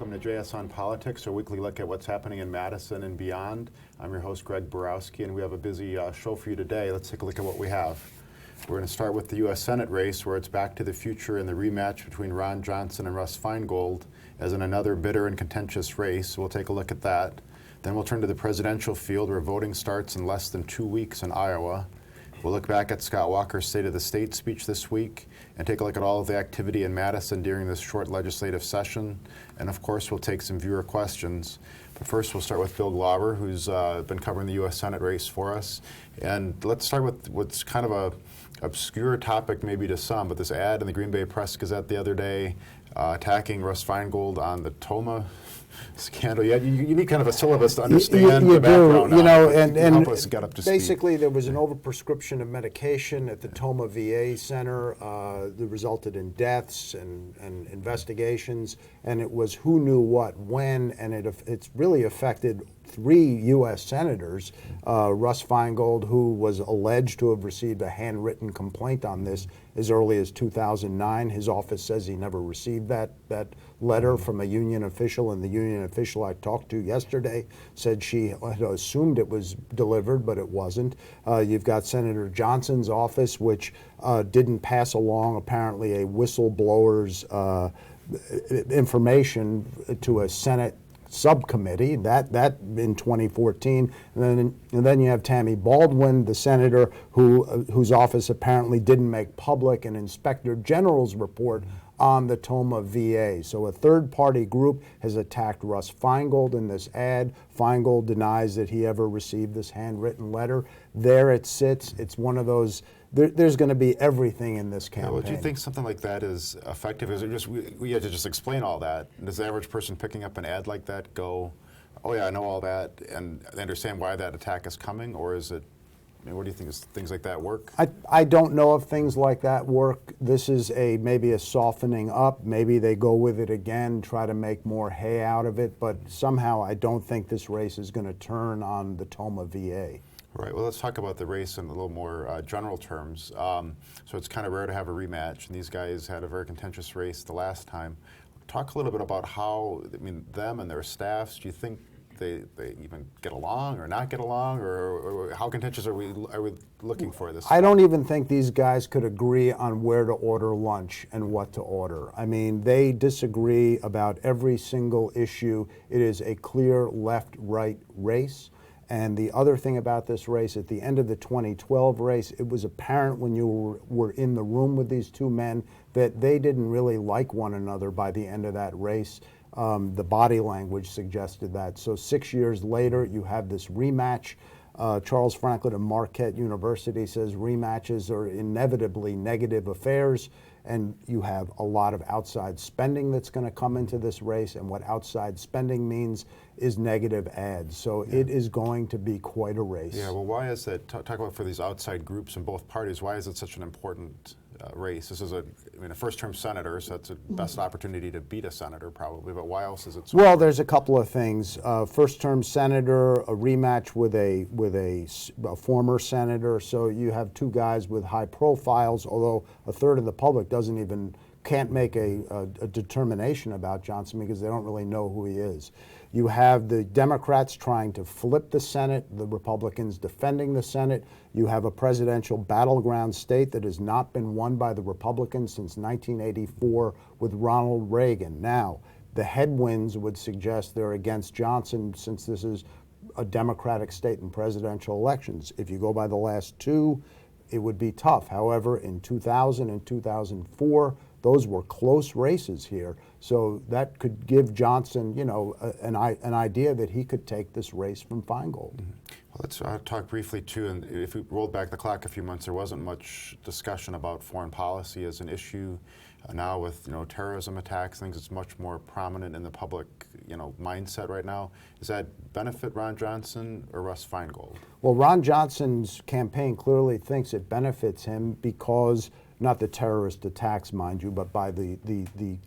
Welcome to JS on Politics, our weekly look at what's happening in Madison and beyond. I'm your host, Greg Borowski, and we have a busy show for you today. Let's take a look at what we have. We're going to start with the U.S. Senate race, where it's back to the future in the rematch between Ron Johnson and Russ Feingold, as in another bitter and contentious race. We'll take a look at that. Then we'll turn to the presidential field, where voting starts in less than 2 weeks in Iowa. We'll look back at Scott Walker's State of the State speech this week and take a look at all of the activity in Madison during this short legislative session. And of course, we'll take some viewer questions. But first, we'll start with Bill Glauber, who's been covering the U.S. Senate race for us. And let's start with what's kind of a obscure topic maybe to some, but this ad in the Green Bay Press-Gazette the other day attacking Russ Feingold on the TOMA scandal. Yeah, you need kind of a syllabus to understand the background. And help us get up to basically speed. There was an overprescription of medication at the TOMA VA Center that resulted in deaths and investigations, and it was who knew what when, and it's really affected 3 U.S. senators. Russ Feingold, who was alleged to have received a handwritten complaint on this as early as 2009. His office says he never received that letter from a union official, and the union official I talked to yesterday said she had assumed it was delivered, but it wasn't. You've got Senator Johnson's office, which didn't pass along apparently a whistleblower's information to a Senate subcommittee, that in 2014, and then you have Tammy Baldwin, the senator whose office apparently didn't make public an inspector general's report on the TOMA VA. So a third-party group has attacked Russ Feingold in this ad. Feingold denies that he ever received this handwritten letter. There it sits. It's one of those. There's going to be everything in this campaign. Yeah, well, do you think something like that is effective? Is it just we had to just explain all that? Does the average person picking up an ad like that go, "Oh yeah, I know all that," and they understand why that attack is coming, or is it? I mean, what do you think? Does things like that work? I don't know if things like that work. This is maybe a softening up. Maybe they go with it again, try to make more hay out of it. But somehow I don't think this race is going to turn on the TOMA VA. Right. Well, let's talk about the race in a little more general terms. So it's kind of rare to have a rematch, and these guys had a very contentious race the last time. Talk a little bit about how, I mean, them and their staffs, do you think they even get along or not get along, or how contentious are we looking for this? I don't even think these guys could agree on where to order lunch and what to order. I mean, they disagree about every single issue. It is a clear left-right race. And the other thing about this race, at the end of the 2012 race, it was apparent when you were in the room with these two men that they didn't really like one another by the end of that race. The body language suggested that. So 6 years later, you have this rematch. Charles Franklin of Marquette University says rematches are inevitably negative affairs, and you have a lot of outside spending that's going to come into this race, and what outside spending means is negative ads. So it is going to be quite a race. Yeah, well, why is that? Talk about for these outside groups in both parties, why is it such an important race? This is a first-term senator, so that's the best opportunity to beat a senator probably, but why else is it so Well, important? there's a couple of things. First-term senator, a rematch with a former senator, so you have two guys with high profiles, although a third of the public can't make a determination about Johnson because they don't really know who he is. You have the Democrats trying to flip the Senate, the Republicans defending the Senate. You have a presidential battleground state that has not been won by the Republicans since 1984 with Ronald Reagan. Now, the headwinds would suggest they're against Johnson since this is a Democratic state in presidential elections. If you go by the last two, it would be tough. However, in 2000 and 2004, those were close races here. So that could give Johnson, an idea that he could take this race from Feingold. Mm-hmm. Well, let's talk briefly, too, and if we rolled back the clock a few months, there wasn't much discussion about foreign policy as an issue. Now with, terrorism attacks, things, it's much more prominent in the public, mindset right now. Does that benefit Ron Johnson or Russ Feingold? Well, Ron Johnson's campaign clearly thinks it benefits him because, not the terrorist attacks, mind you, but by the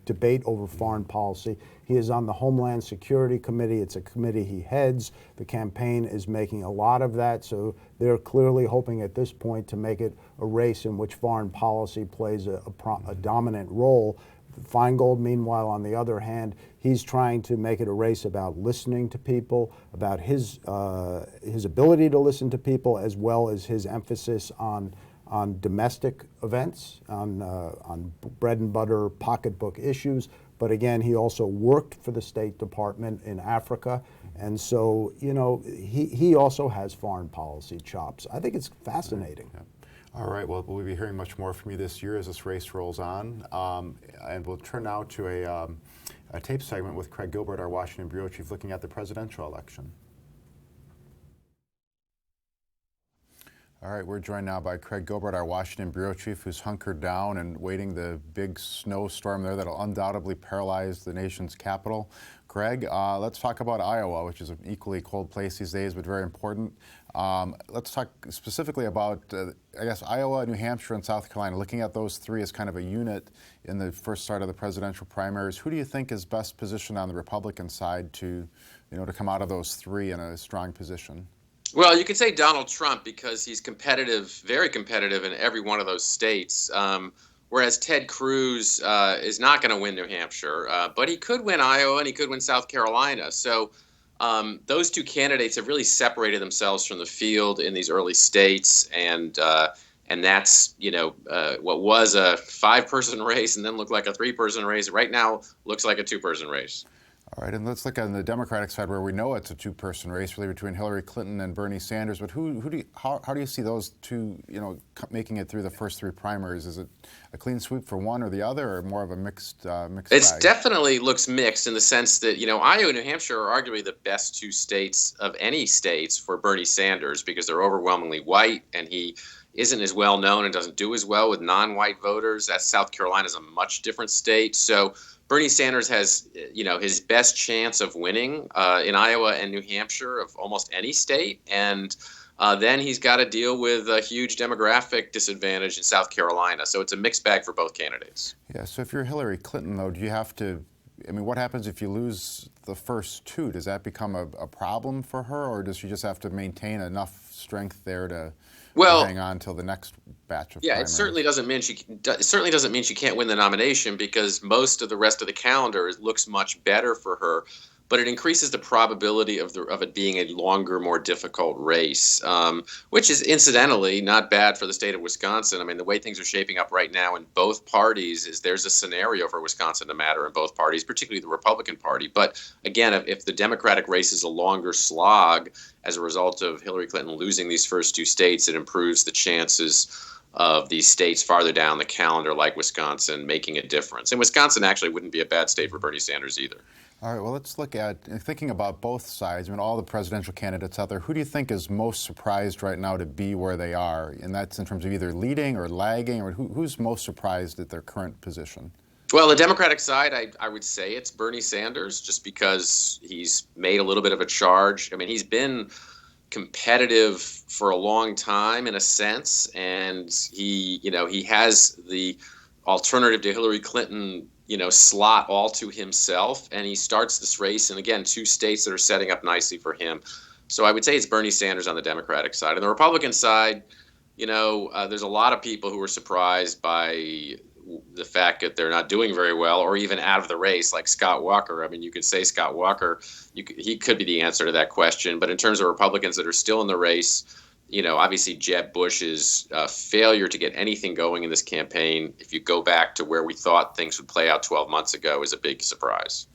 debate over foreign policy. He is on the Homeland Security Committee. It's a committee he heads. The campaign is making a lot of that, so they're clearly hoping at this point to make it a race in which foreign policy plays a dominant role. Feingold, meanwhile, on the other hand, he's trying to make it a race about listening to people, about his ability to listen to people, as well as his emphasis on domestic events, on bread and butter pocketbook issues. But again, he also worked for the State Department in Africa. And so, you know, he also has foreign policy chops. I think it's fascinating. Yeah. All right, well, we'll be hearing much more from you this year as this race rolls on. And we'll turn now to a tape segment with Craig Gilbert, our Washington Bureau Chief, looking at the presidential election. All right, we're joined now by Craig Gilbert, our Washington Bureau Chief, who's hunkered down and waiting the big snowstorm there that'll undoubtedly paralyze the nation's capital. Craig, let's talk about Iowa, which is an equally cold place these days, but very important. Let's talk specifically about, I guess, Iowa, New Hampshire, and South Carolina. Looking at those three as kind of a unit in the first start of the presidential primaries, who do you think is best positioned on the Republican side to come out of those three in a strong position? Well, you could say Donald Trump because he's competitive, very competitive in every one of those states. Whereas Ted Cruz is not going to win New Hampshire, but he could win Iowa and he could win South Carolina. So those two candidates have really separated themselves from the field in these early states, and that's what was a 5-person race and then looked like a 3-person race. Right now looks like a 2-person race. All right, and let's look on the Democratic side where we know it's a 2-person race really between Hillary Clinton and Bernie Sanders. But how do you see those two, making it through the first 3 primaries? Is it a clean sweep for one or the other, or more of a mixed bag? Definitely looks mixed in the sense that Iowa and New Hampshire are arguably the best 2 states of any states for Bernie Sanders because they're overwhelmingly white and he isn't as well known and doesn't do as well with non-white voters. That South Carolina is a much different state. So Bernie Sanders has, his best chance of winning in Iowa and New Hampshire of almost any state. And then he's got to deal with a huge demographic disadvantage in South Carolina. So it's a mixed bag for both candidates. Yeah, so if you're Hillary Clinton, though, do you have to, what happens if you lose the first 2? Does that become a problem for her, or does she just have to maintain enough strength there to hang on till the next batch of primaries? It certainly doesn't mean she can't win the nomination because most of the rest of the calendar looks much better for her. But it increases the probability of it being a longer, more difficult race, which is incidentally not bad for the state of Wisconsin. The way things are shaping up right now in both parties is there's a scenario for Wisconsin to matter in both parties, particularly the Republican Party. But again, if the Democratic race is a longer slog as a result of Hillary Clinton losing these first 2 states, it improves the chances of these states farther down the calendar, like Wisconsin, making a difference. And Wisconsin actually wouldn't be a bad state for Bernie Sanders either. All right, well, let's look at, thinking about both sides, all the presidential candidates out there, who do you think is most surprised right now to be where they are? And that's in terms of either leading or lagging, or who's most surprised at their current position? Well, the Democratic side, I would say it's Bernie Sanders, just because he's made a little bit of a charge. He's been competitive for a long time in a sense, and he has the alternative to Hillary Clinton slot all to himself, and he starts this race in, again, 2 states that are setting up nicely for him. So I would say it's Bernie Sanders on the Democratic side. On the Republican side, there's a lot of people who are surprised by the fact that they're not doing very well or even out of the race, like Scott Walker. You could say Scott Walker, he could be the answer to that question. But in terms of Republicans that are still in the race, obviously Jeb Bush's failure to get anything going in this campaign, if you go back to where we thought things would play out 12 months ago, is a big surprise.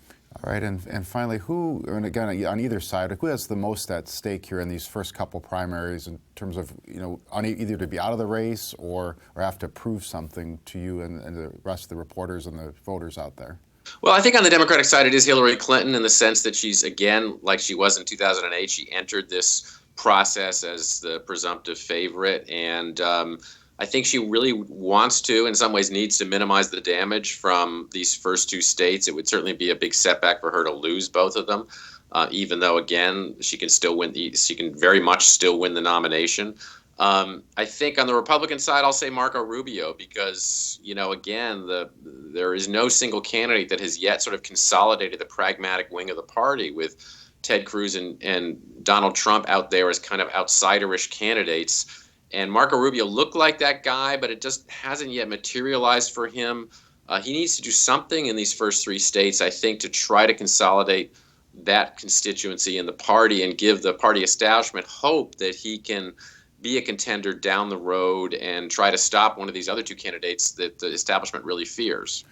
All right, and finally, who, and again, on either side, who has the most at stake here in these first couple primaries in terms of, either to be out of the race or have to prove something to you and the rest of the reporters and the voters out there? Well, I think on the Democratic side, it is Hillary Clinton in the sense that she's, again, like she was in 2008, she entered this process as the presumptive favorite, and I think she really wants to, in some ways needs to, minimize the damage from these first 2 states. It would certainly be a big setback for her to lose both of them, even though, again, she can very much still win the nomination. I think on the Republican side, I'll say Marco Rubio because, again, there is no single candidate that has yet sort of consolidated the pragmatic wing of the party, with Ted Cruz and Donald Trump out there as kind of outsiderish candidates. And Marco Rubio looked like that guy, but it just hasn't yet materialized for him. He needs to do something in these first 3 states, I think, to try to consolidate that constituency in the party and give the party establishment hope that he can be a contender down the road and try to stop one of these other 2 candidates that the establishment really fears.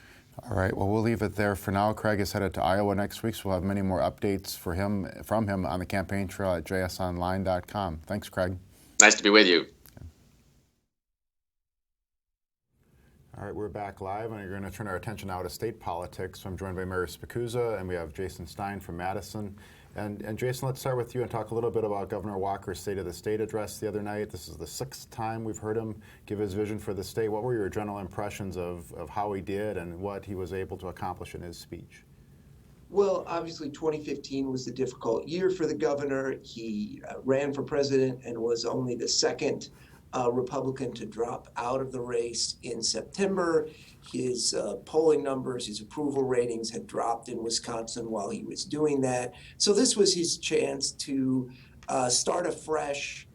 All right, well, we'll leave it there for now. Craig is headed to Iowa next week, so we'll have many more updates from him on the campaign trail at jsonline.com. Thanks, Craig. Nice to be with you. All right, we're back live, and we're going to turn our attention now to state politics. I'm joined by Mary Spicuzza, and we have Jason Stein from Madison. And Jason, let's start with you and talk a little bit about Governor Walker's State of the State address the other night. This is the 6th time we've heard him give his vision for the state. What were your general impressions of how he did and what he was able to accomplish in his speech? Well, obviously 2015 was a difficult year for the governor. He ran for president and was only the second Republican to drop out of the race in September. His polling numbers, his approval ratings had dropped in Wisconsin while he was doing that. So this was his chance to start afresh,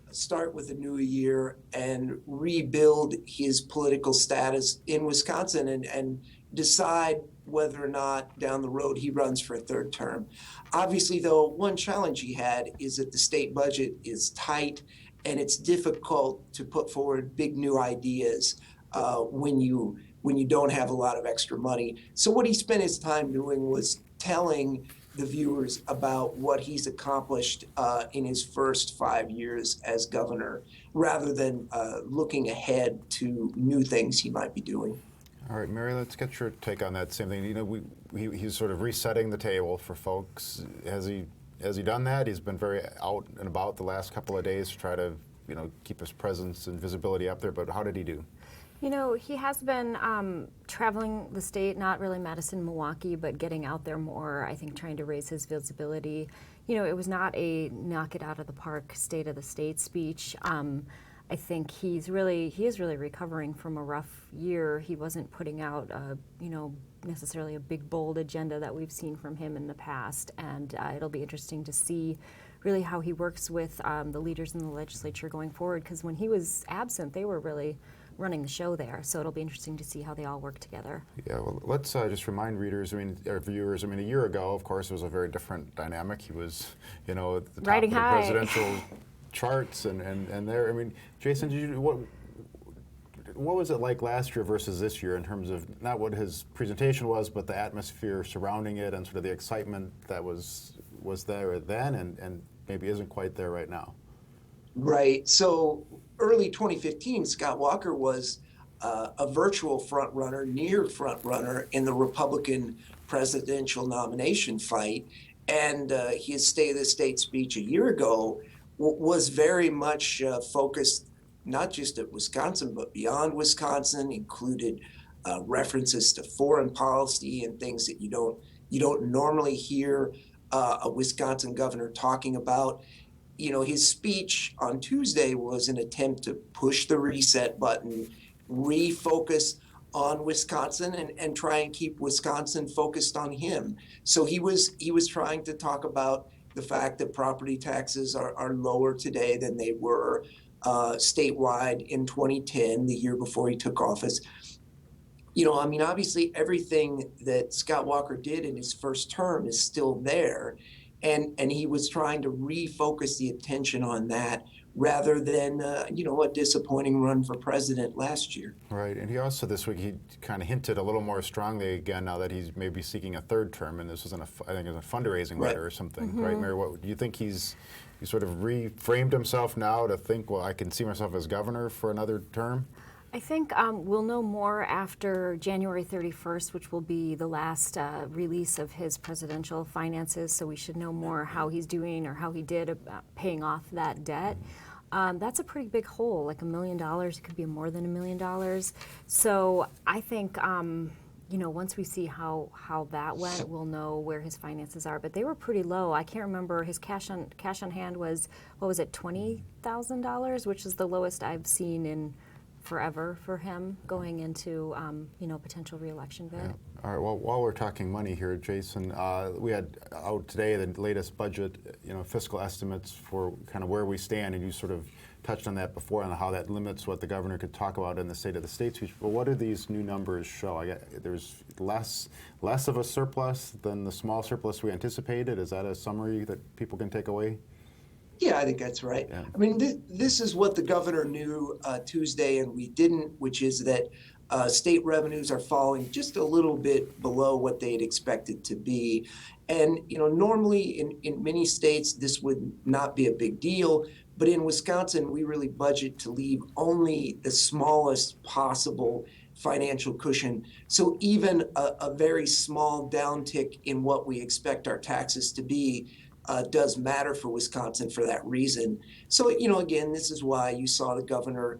start with a new year, and rebuild his political status in Wisconsin and decide whether or not down the road he runs for a third term. Obviously, though, one challenge he had is that the state budget is tight and it's difficult to put forward big new ideas when you don't have a lot of extra money. So what he spent his time doing was telling the viewers about what he's accomplished in his first 5 years as governor, rather than looking ahead to new things he might be doing. All right, Mary, let's get your take on that same thing. You know, he's sort of resetting the table for folks. Has he done that? He's been very out and about the last couple of days to try to, keep his presence and visibility up there, but how did he do? You know, he has been traveling the state, not really Madison, Milwaukee, but getting out there more, I think trying to raise his visibility. You know, it was not a knock it out of the park state of the state speech. I think he is really recovering from a rough year. He wasn't putting out, necessarily a big, bold agenda that we've seen from him in the past. And it'll be interesting to see really how he works with the leaders in the legislature going forward, because when he was absent, they were really running the show there. So it'll be interesting to see how they all work together. Yeah, well, let's just remind readers, our viewers, a year ago, of course, it was a very different dynamic. He was, at the top Riding of the high. presidential charts and there. Jason, what was it like last year versus this year in terms of not what his presentation was, but the atmosphere surrounding it and sort of the excitement that was there then and maybe isn't quite there right now? Right. So early 2015, Scott Walker was a virtual front runner, near front runner in the Republican presidential nomination fight. And his State of the State speech a year ago was very much focused not just at Wisconsin, but beyond Wisconsin, included references to foreign policy and things that you don't normally hear a Wisconsin governor talking about. His speech on Tuesday was an attempt to push the reset button, refocus on Wisconsin, and try and keep Wisconsin focused on him. So he was trying to talk about the fact that property taxes are lower today than they were statewide in 2010, the year before he took office. Obviously everything that Scott Walker did in his first term is still there. And he was trying to refocus the attention on that rather than, a disappointing run for president last year. Right, and he also this week, he kind of hinted a little more strongly again now that he's maybe seeking a third term, and this was I think it was a fundraising letter or something, right, Mary? What do you think he sort of reframed himself now to think, well, I can see myself as governor for another term? I think we'll know more after January 31st, which will be the last release of his presidential finances. So we should know more how he's doing or how he did about paying off that debt. That's a pretty big hole, like $1 million. It could be more than $1 million. So I think, once we see how that went, we'll know where his finances are. But they were pretty low. I can't remember. His cash on hand was, what was it, $20,000, which is the lowest I've seen in forever for him going into potential reelection bid. Yeah. All right. Well, while we're talking money here, Jason, we had out today the latest budget, fiscal estimates for kind of where we stand, and you sort of touched on that before, on how that limits what the governor could talk about in the State of the State speech. But what do these new numbers show? There's less of a surplus than the small surplus we anticipated. Is that a summary that people can take away? Yeah, I think that's right. Yeah. I mean, this is what the governor knew Tuesday, and we didn't, which is that state revenues are falling just a little bit below what they had expected to be. And, normally in many states, this would not be a big deal. But in Wisconsin, we really budget to leave only the smallest possible financial cushion. So even a very small downtick in what we expect our taxes to be does matter for Wisconsin for that reason. So, again, this is why you saw the governor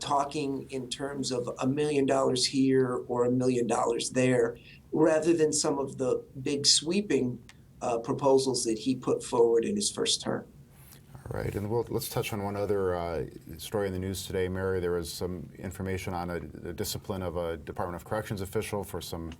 talking in terms of $1 million here or $1 million there, rather than some of the big sweeping proposals that he put forward in his first term. All right, and let's touch on one other story in the news today, Mary. There was some information on the discipline of a Department of Corrections official for some,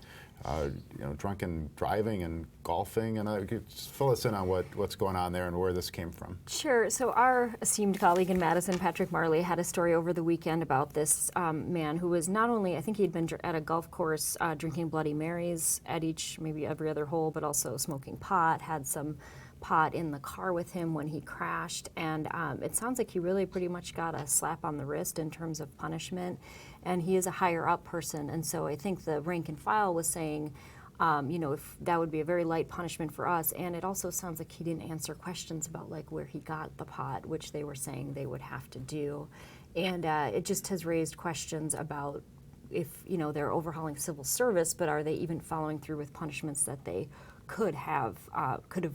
drunken driving and golfing. And could you fill us in on what's going on there and where this came from? Sure. So our esteemed colleague in Madison, Patrick Marley, had a story over the weekend about this man who was not only, I think he'd been at a golf course drinking Bloody Marys at maybe every other hole, but also smoking pot, had some pot in the car with him when he crashed, and it sounds like he really pretty much got a slap on the wrist in terms of punishment, and he is a higher up person, and so I think the rank and file was saying, if that would be a very light punishment for us, and it also sounds like he didn't answer questions about like where he got the pot, which they were saying they would have to do, and it just has raised questions about if they're overhauling civil service, but are they even following through with punishments that they could have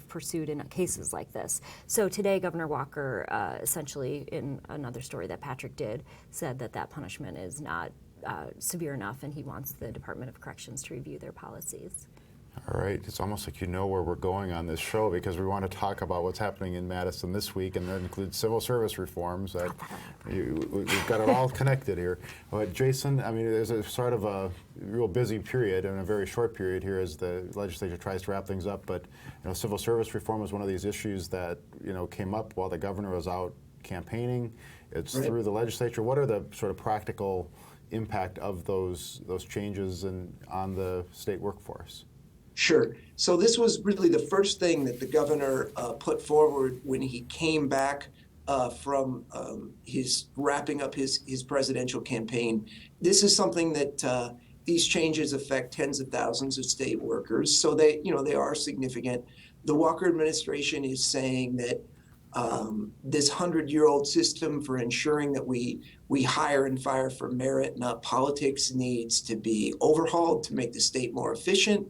pursued in cases like this. So today, Governor Walker, essentially in another story that Patrick did, said that punishment is not severe enough, and he wants the Department of Corrections to review their policies. All right, it's almost like you know where we're going on this show, because we want to talk about what's happening in Madison this week, and that includes civil service reforms. We've got it all connected here. But Jason, I mean, there's a sort of a real busy period and a very short period here as the legislature tries to wrap things up. But civil service reform was one of these issues that came up while the governor was out campaigning. It's right. Through the legislature. What are the sort of practical impact of those changes on the state workforce? Sure. So this was really the first thing that the governor put forward when he came back from his wrapping up his presidential campaign. This is something that these changes affect tens of thousands of state workers, so they are significant. The Walker administration is saying that this 100-year-old system for ensuring that we hire and fire for merit, not politics, needs to be overhauled to make the state more efficient.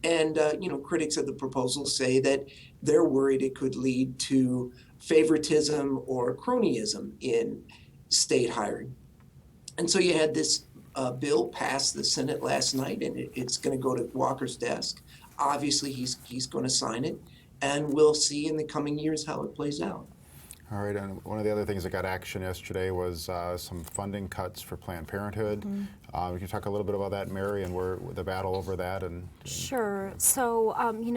And, critics of the proposal say that they're worried it could lead to favoritism or cronyism in state hiring. And so you had this bill pass the Senate last night, and it's going to go to Walker's desk. Obviously, he's going to sign it, and we'll see in the coming years how it plays out. All right, and one of the other things that got action yesterday was some funding cuts for Planned Parenthood. We can talk a little bit about that, Mary, and where the battle over that. Sure. So,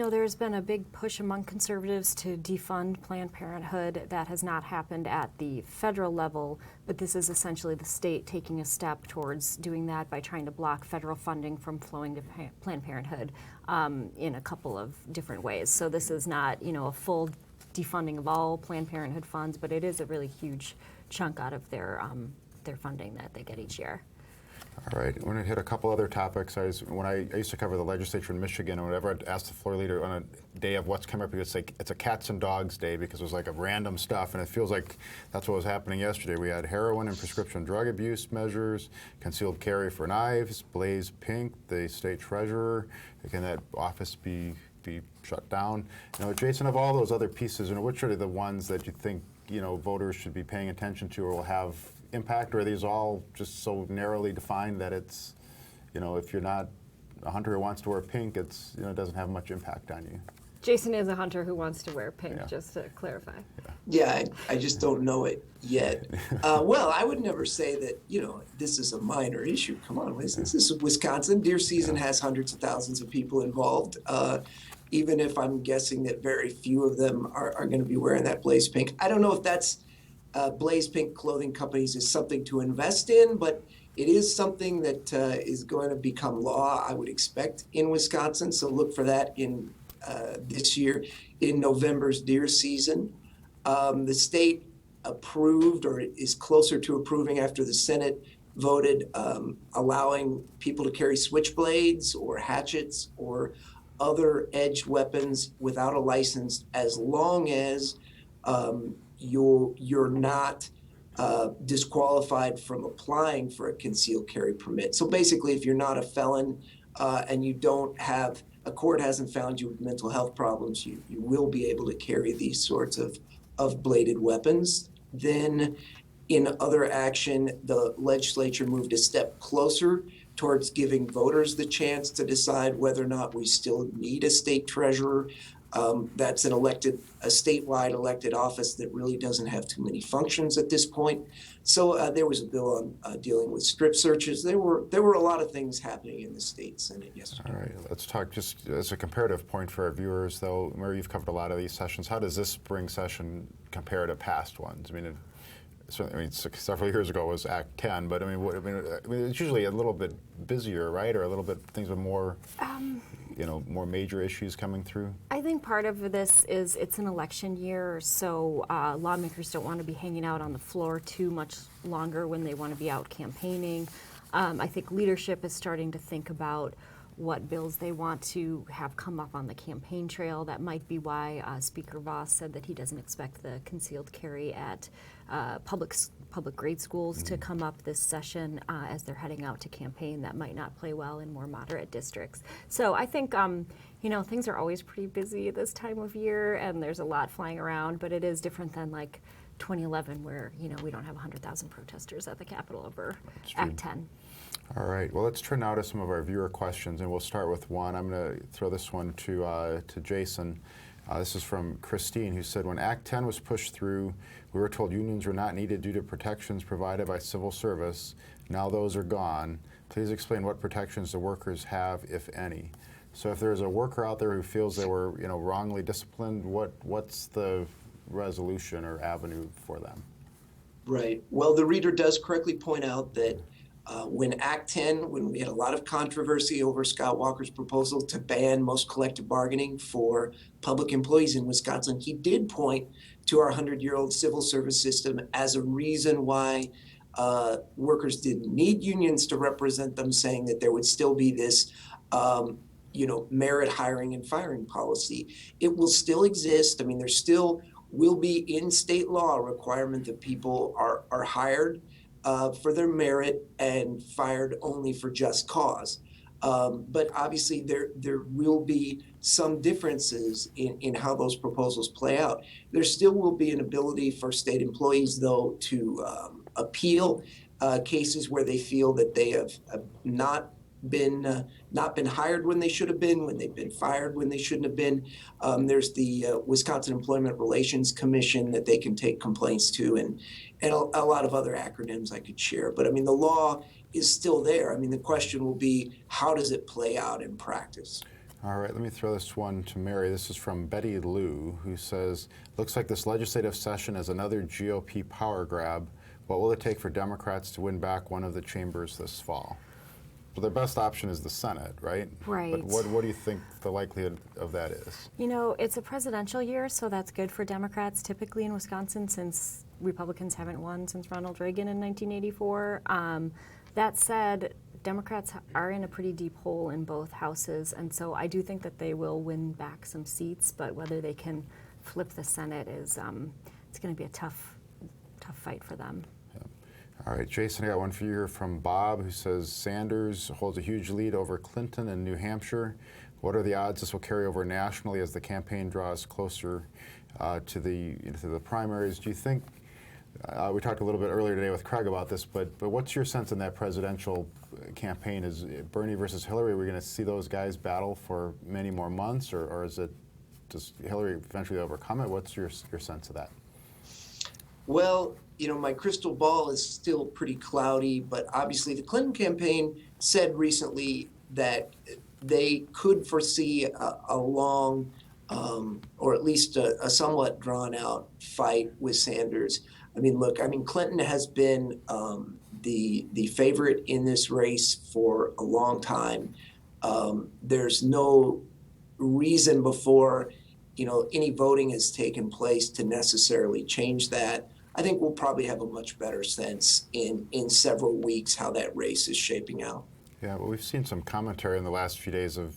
there's been a big push among conservatives to defund Planned Parenthood. That has not happened at the federal level, but this is essentially the state taking a step towards doing that by trying to block federal funding from flowing to Planned Parenthood in a couple of different ways. So this is not, a full defunding of all Planned Parenthood funds, but it is a really huge chunk out of their funding that they get each year. All right, we're going to hit a couple other topics. When I used to cover the legislature in Michigan, and whenever I'd ask the floor leader on a day of what's coming up, it's like it's a cats and dogs day, because it was like a random stuff, and it feels like that's what was happening yesterday. We had heroin and prescription drug abuse measures, concealed carry for knives, Blaze Pink, the state treasurer. Can that office be shut down? Jason, of all those other pieces, which are the ones that you think voters should be paying attention to or will have impact, or are these all just so narrowly defined that it's, if you're not a hunter who wants to wear pink, it doesn't have much impact on you? Jason is a hunter who wants to wear pink, Yeah. just to clarify. Yeah, I just don't know it yet. Well, I would never say that, this is a minor issue. Come on, this is Wisconsin. Deer season has hundreds of thousands of people involved. Even if I'm guessing that very few of them are going to be wearing that blaze pink. I don't know if that's blaze pink clothing companies is something to invest in, but it is something that is going to become law, I would expect, in Wisconsin. So look for that in this year in November's deer season. The state approved, or is closer to approving after the Senate voted, allowing people to carry switchblades or hatchets or other edged weapons without a license, as long as you're not disqualified from applying for a concealed carry permit. So basically, if you're not a felon and you don't have, a court hasn't found you with mental health problems, you will be able to carry these sorts of bladed weapons. Then in other action, the legislature moved a step closer towards giving voters the chance to decide whether or not we still need a state treasurer. That's a statewide elected office that really doesn't have too many functions at this point. So there was a bill on dealing with strip searches. There were a lot of things happening in the state Senate yesterday. All right, let's talk just as a comparative point for our viewers, though. Mary, you've covered a lot of these sessions. How does this spring session compare to past ones? I mean, several years ago was Act 10, but I mean, it's usually a little bit busier, right? Or a little bit things with more, more major issues coming through. I think part of this is it's an election year, so lawmakers don't want to be hanging out on the floor too much longer when they want to be out campaigning. I think leadership is starting to think about what bills they want to have come up on the campaign trail. That might be why Speaker Voss said that he doesn't expect the concealed carry at public grade schools to come up this session as they're heading out to campaign. That might not play well in more moderate districts. So I think things are always pretty busy this time of year, and there's a lot flying around. But it is different than like 2011, where we don't have 100,000 protesters at the Capitol over Act 10. All right. Well, let's turn now to some of our viewer questions, and we'll start with one. I'm going to throw this one to Jason. This is from Christine, who said, when Act 10 was pushed through, we were told unions were not needed due to protections provided by civil service. Now those are gone. Please explain what protections the workers have, if any. So if there's a worker out there who feels they were wrongly disciplined, what's the resolution or avenue for them? Right. Well, the reader does correctly point out that when Act 10, when we had a lot of controversy over Scott Walker's proposal to ban most collective bargaining for public employees in Wisconsin, he did point to our 100-year-old civil service system as a reason why workers didn't need unions to represent them, saying that there would still be this merit hiring and firing policy. It will still exist. I mean, there still will be in state law a requirement that people are hired for their merit and fired only for just cause. But obviously there will be some differences in how those proposals play out. There still will be an ability for state employees, though, to appeal cases where they feel that they have not been hired when they should have been, when they've been fired when they shouldn't have been. There's the Wisconsin Employment Relations Commission that they can take complaints to, and a lot of other acronyms I could share. But I mean, the law is still there. I mean, the question will be, how does it play out in practice? All right, let me throw this one to Mary. This is from Betty Lou, who says, looks like this legislative session is another GOP power grab. What will it take for Democrats to win back one of the chambers this fall? Well, their best option is the Senate, right? Right. But what do you think the likelihood of that is? It's a presidential year, so that's good for Democrats typically in Wisconsin, since Republicans haven't won since Ronald Reagan in 1984. That said, Democrats are in a pretty deep hole in both houses, and so I do think that they will win back some seats, but whether they can flip the Senate is it's going to be a tough fight for them. All right, Jason, I got one for you here from Bob, who says Sanders holds a huge lead over Clinton in New Hampshire. What are the odds this will carry over nationally as the campaign draws closer to the primaries? Do you think, we talked a little bit earlier today with Craig about this, but what's your sense in that presidential campaign? Is Bernie versus Hillary, are we going to see those guys battle for many more months, or is it does Hillary eventually overcome it? What's your sense of that? Well, my crystal ball is still pretty cloudy, but obviously the Clinton campaign said recently that they could foresee a long, or at least a somewhat drawn out fight with Sanders. Look, Clinton has been the favorite in this race for a long time. There's no reason before any voting has taken place to necessarily change that. I think we'll probably have a much better sense in several weeks how that race is shaping out. Yeah, well, we've seen some commentary in the last few days of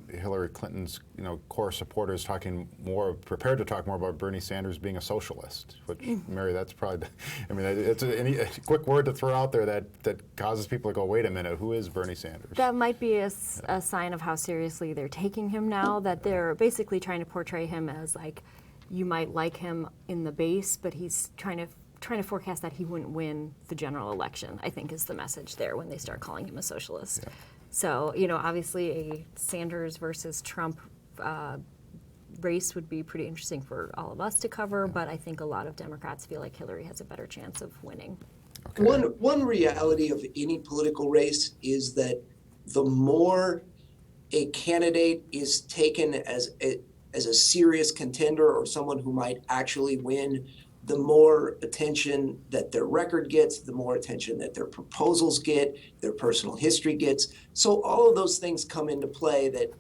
Hillary Clinton's, core supporters prepared to talk more about Bernie Sanders being a socialist. Which, Mary, that's probably, it's a quick word to throw out there that causes people to go, wait a minute, who is Bernie Sanders? That might be a sign of how seriously they're taking him now. That they're basically trying to portray him as like, you might like him in the base, but he's trying to forecast that he wouldn't win the general election, I think is the message there when they start calling him a socialist. Yeah. So, obviously a Sanders versus Trump race would be pretty interesting for all of us to cover, but I think a lot of Democrats feel like Hillary has a better chance of winning. Okay. One reality of any political race is that the more a candidate is taken as a serious contender or someone who might actually win, the more attention that their record gets, the more attention that their proposals get, their personal history gets. So all of those things come into play that,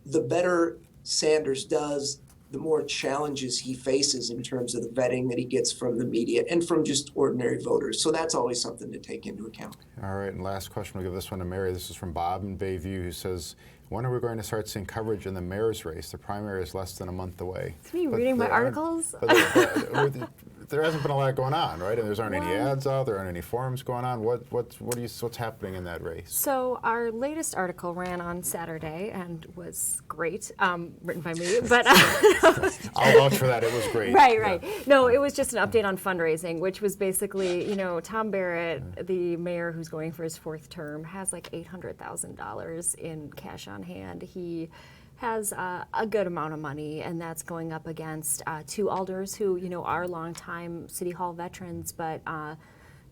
the better Sanders does, the more challenges he faces in terms of the vetting that he gets from the media and from just ordinary voters. So that's always something to take into account. All right, and last question, we'll give this one to Mary. This is from Bob in Bayview, who says, when are we going to start seeing coverage in the mayor's race? The primary is less than a month away. It's me reading my articles. There hasn't been a lot going on, right? And there aren't any ads out. There aren't any forums going on. What's happening in that race? So our latest article ran on Saturday and was great, written by me. But I'll vouch for that. It was great. Right. No, it was just an update on fundraising, which was basically, Tom Barrett, the mayor who's going for his fourth term, has like $800,000 in cash on hand. He has a good amount of money, and that's going up against two alders who, are longtime City Hall veterans, but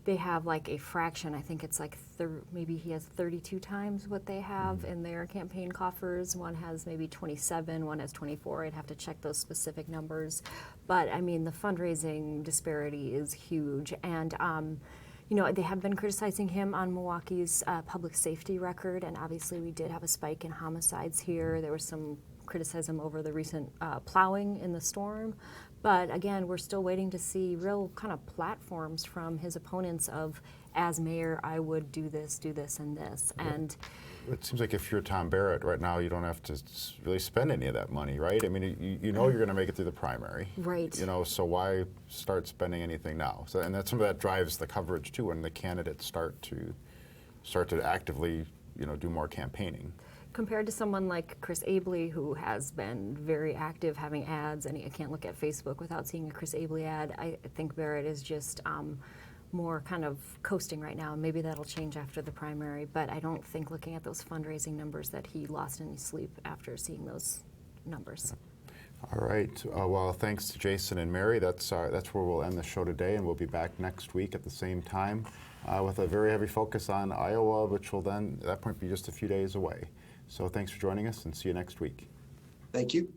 they have like a fraction. I think it's like maybe he has 32 times what they have in their campaign coffers. One has maybe 27, one has 24. I'd have to check those specific numbers. But the fundraising disparity is huge. And they have been criticizing him on Milwaukee's public safety record, and obviously we did have a spike in homicides here. There was some criticism over the recent plowing in the storm. But again, we're still waiting to see real kind of platforms from his opponents of, as mayor, I would do this, and this. Yeah. And it seems like if you're Tom Barrett right now, you don't have to really spend any of that money, right? You're going to make it through the primary. Right. So why start spending anything now? So, and some of that drives the coverage too, when the candidates start to actively, do more campaigning. Compared to someone like Chris Abele, who has been very active having ads, and I can't look at Facebook without seeing a Chris Abele ad, I think Barrett is just more kind of coasting right now. Maybe that'll change after the primary, but I don't think looking at those fundraising numbers that he lost any sleep after seeing those numbers. All right. Well, thanks to Jason and Mary. That's where we'll end the show today, and we'll be back next week at the same time with a very heavy focus on Iowa, which will then, at that point, be just a few days away. So thanks for joining us, and see you next week. Thank you.